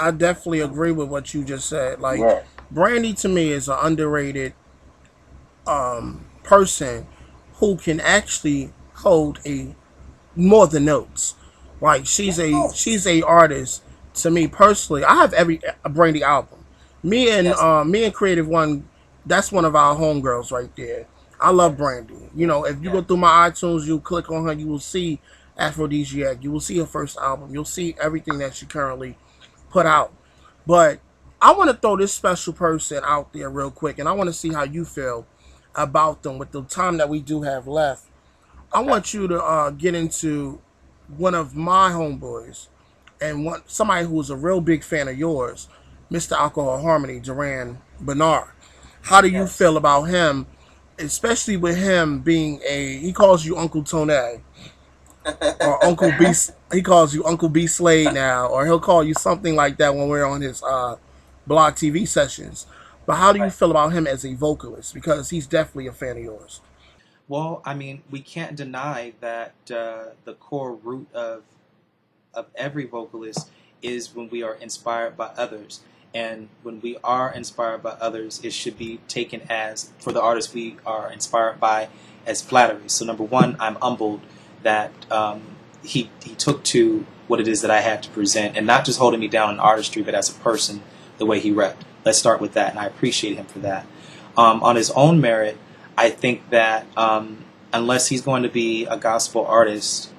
I definitely agree with what you just said. Like, Right. Brandy to me is an underrated person who can actually hold a more than notes. Like she's a artist to me personally. I have every Brandy album. Yes. Me and Creative One, that's one of our homegirls right there. I love Yes. Brandy. You know, if you Yes. go through my iTunes, you click on her, you will see Aphrodisiac. You will see her first album. You'll see everything that she currently put out. But I want to throw this special person out there real quick, and I want to see how you feel about them with the time that we do have left. I Okay. want you to get into one of my homeboys and somebody who's a real big fan of yours, Mr. Alcohol Harmony, Durand Bernarr. How do you Yes. feel about him, especially with him being he calls you Uncle Tone or Uncle B. He calls you Uncle B Slade now, or he'll call you something like that when we're on his blog TV sessions. But how do you Right. feel about him as a vocalist? Because he's definitely a fan of yours. Well, I mean, we can't deny that the core root of every vocalist is when we are inspired by others. And when we are inspired by others, it should be taken as, for the artists we are inspired by, as flattery. So number one, I'm humbled that he took to what it is that I had to present, and not just holding me down in artistry, but as a person, the way he repped. Let's start with that, and I appreciate him for that. On his own merit, I think that unless he's going to be a gospel artist,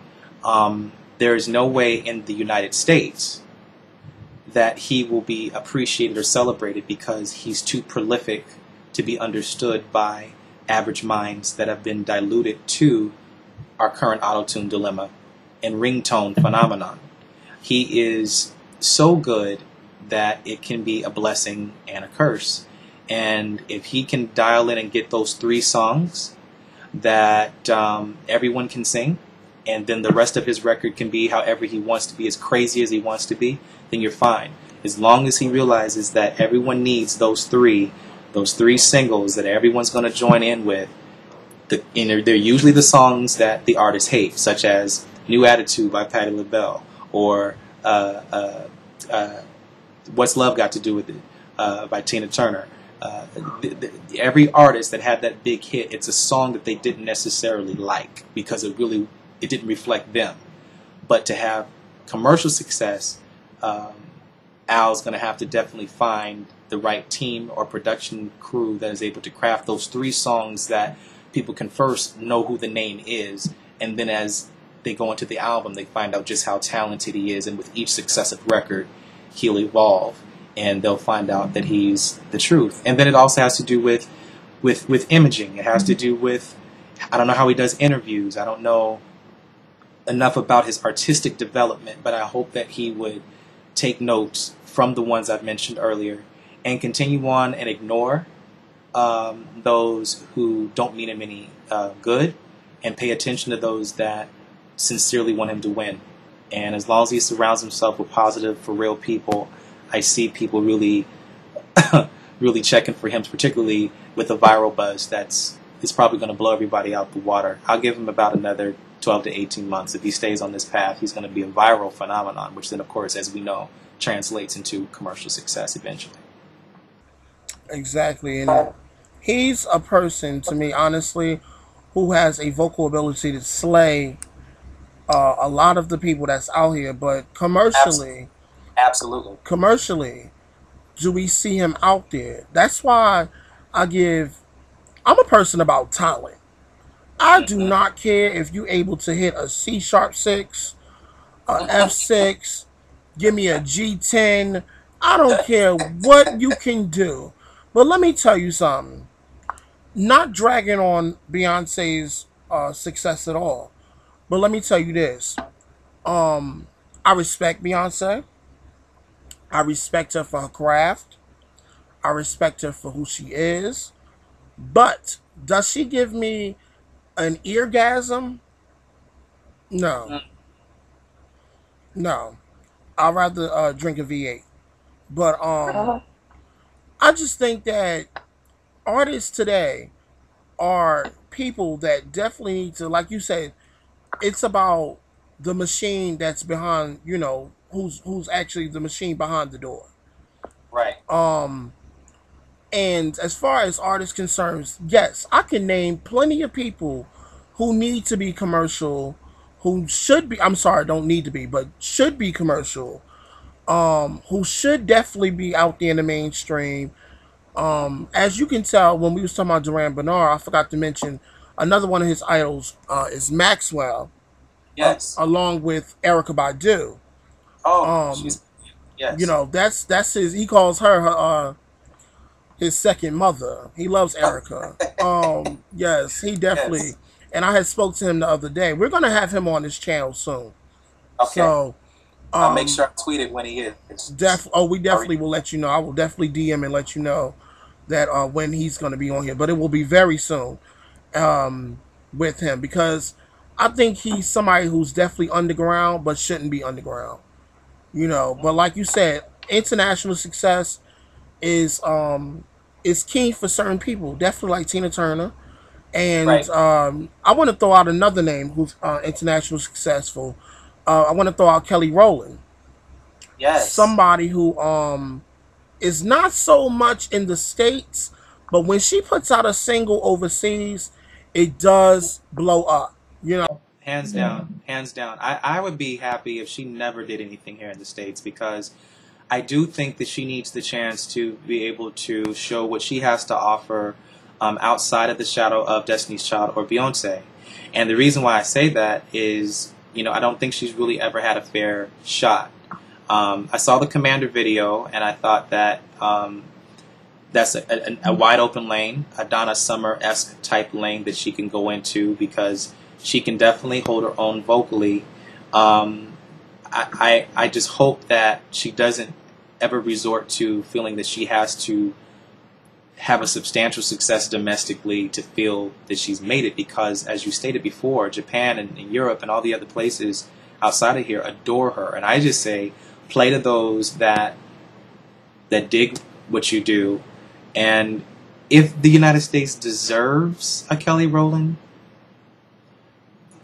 there is no way in the United States that he will be appreciated or celebrated because he's too prolific to be understood by average minds that have been diluted to our current autotune dilemma and ringtone phenomenon. He is so good that it can be a blessing and a curse. And if he can dial in and get those 3 songs that everyone can sing, and then the rest of his record can be however he wants to be, as crazy as he wants to be, then you're fine. As long as he realizes that everyone needs those three singles that everyone's going to join in with. They're usually the songs that the artists hate, such as New Attitude by Patti LaBelle, or What's Love Got to Do with It by Tina Turner. Every artist that had that big hit, it's a song that they didn't necessarily like because it didn't reflect them. But to have commercial success, Al's going to have to definitely find the right team or production crew that is able to craft those 3 songs that people can first know who the name is, and then as they go into the album, they find out just how talented he is, and with each successive record, he'll evolve, and they'll find out that he's the truth. And then it also has to do with imaging. It has to do with, I don't know how he does interviews. I don't know enough about his artistic development, but I hope that he would take notes from the ones I've mentioned earlier and continue on and ignore those who don't mean him any good, and pay attention to those that sincerely want him to win. And as long as he surrounds himself with positive, for real people, I see people really really checking for him, particularly with a viral buzz that's probably going to blow everybody out the water. I'll give him about another 12 to 18 months. If he stays on this path, he's going to be a viral phenomenon, which then, of course, as we know, translates into commercial success eventually. Exactly, and he's a person to me, honestly, who has a vocal ability to slay a lot of the people that's out here. But Absolutely. commercially, do we see him out there? That's why I give. I'm a person about talent. I do Hmm. not care if you're able to hit a C#6, a F6, give me a G10. I don't care what you can do. But let me tell you something. Not dragging on Beyonce's success at all. But let me tell you this. I respect Beyonce. I respect her for her craft. I respect her for who she is. But does she give me an eargasm? No. No. I'd rather drink a V8. But I just think that artists today are people that definitely need to, like you said, it's about the machine that's behind, who's actually the machine behind the door. Right. And as far as artists concerned, yes, I can name plenty of people who need to be commercial, who should be, I'm sorry, don't need to be, but should be commercial, who should definitely be out there in the mainstream. As you can tell, when we was talking about Durand Bernarr, I forgot to mention another one of his idols is Maxwell, Yes. along with Erica Badu. Oh, she's, yes. You know, that's his. He calls her his second mother. He loves Erica. Yes, he definitely. Yes. And I had spoke to him the other day. We're gonna have him on his channel soon. Okay. So I'll make sure I tweet it when he is. we definitely will let you know. I will definitely DM and let you know that when he's going to be on here. But it will be very soon with him, because I think he's somebody who's definitely underground but shouldn't be underground. You know, but like you said, international success is key for certain people. Definitely like Tina Turner. And Right. I want to throw out another name who's international successful. I want to throw out Kelly Rowland. Yes. Somebody who is not so much in the States, but when she puts out a single overseas, it does blow up. You know, Hands down, hands down. I would be happy if she never did anything here in the States, because I do think that she needs the chance to be able to show what she has to offer outside of the shadow of Destiny's Child or Beyonce. And the reason why I say that is, you know, I don't think she's really ever had a fair shot. I saw the Commander video, and I thought that that's a wide open lane, a Donna Summer-esque type lane that she can go into, because she can definitely hold her own vocally. I just hope that she doesn't ever resort to feeling that she has to have a substantial success domestically to feel that she's made it, because, as you stated before, Japan and Europe and all the other places outside of here adore her. And I just say, play to those that dig what you do. And if the United States deserves a Kelly Rowland,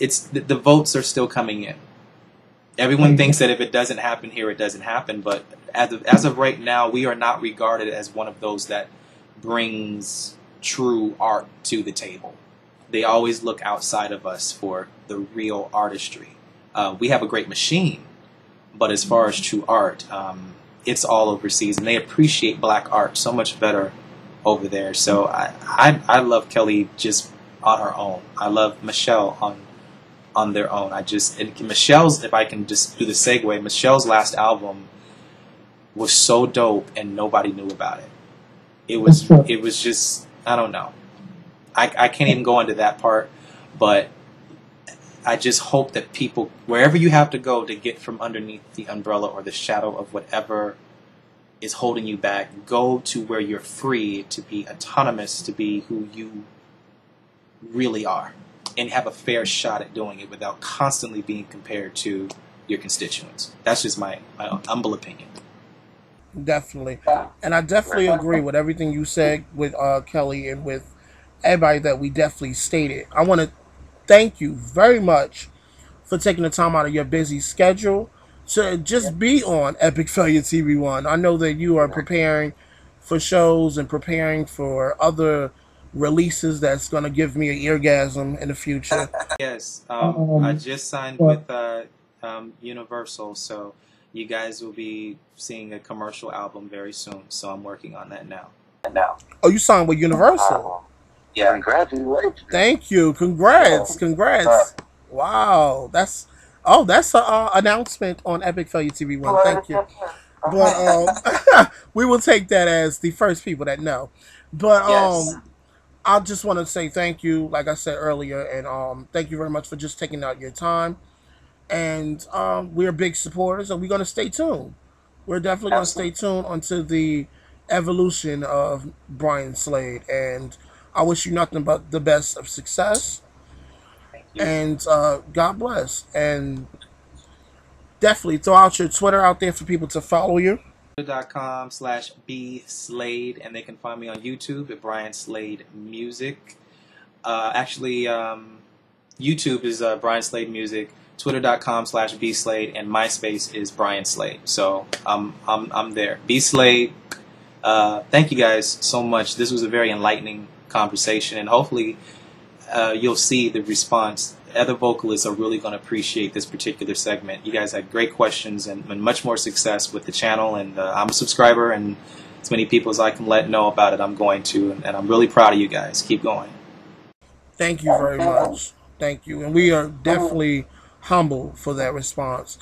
it's the votes are still coming in. Everyone thinks that if it doesn't happen here, it doesn't happen. But as of right now, we are not regarded as one of those that brings true art to the table. They always look outside of us for the real artistry. We have a great machine, but as far as true art, it's all overseas, and they appreciate black art so much better over there. So I love Kelly just on her own. I love Michelle on their own. And Michelle's, if I can just do the segue, Michelle's last album was so dope, and nobody knew about it. It was just, I don't know. I can't even go into that part, but I just hope that people, wherever you have to go to get from underneath the umbrella or the shadow of whatever is holding you back, go to where you're free to be autonomous, to be who you really are, and have a fair shot at doing it without constantly being compared to your constituents. That's just my humble opinion. definitely. And I definitely agree with everything you said with Kelly and with everybody that we definitely stated. I want to thank you very much for taking the time out of your busy schedule to just be on Epic Failure TV1. I know that you are preparing for shows and preparing for other releases that's going to give me an orgasm in the future. Yes, I just signed with Universal, so you guys will be seeing a commercial album very soon. So I'm working on that now. Oh, you signed with Universal? Yeah. Congratulations. Thank you. Congrats. Wow. That's an announcement on Epic Failure TV1. Thank you. But we will take that as the first people that know. But Yes. I just want to say thank you, like I said earlier, and thank you very much for just taking out your time. And we're big supporters, and we're going to stay tuned. We're definitely going to stay tuned onto the evolution of Brian Slade. And I wish you nothing but the best of success. Thank you. And God bless. And definitely throw out your Twitter out there for people to follow you. Twitter.com/bslade, and they can find me on YouTube at Brian Slade Music. YouTube is Brian Slade Music. Twitter.com/bslade, and MySpace is Brian Slade. So I'm there. Bslade. Thank you guys so much. This was a very enlightening conversation, and hopefully you'll see the response. Other vocalists are really going to appreciate this particular segment. You guys had great questions and much more success with the channel, and I'm a subscriber, and as many people as I can let know about it, I'm going to, and I'm really proud of you guys. Keep going. Thank you very much. Thank you. And we are definitely humble for that response.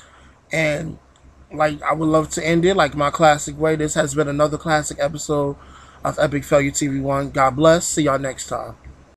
And like, I would love to end it like my classic way. This has been another classic episode of Epic Failure TV1. God bless. See y'all next time.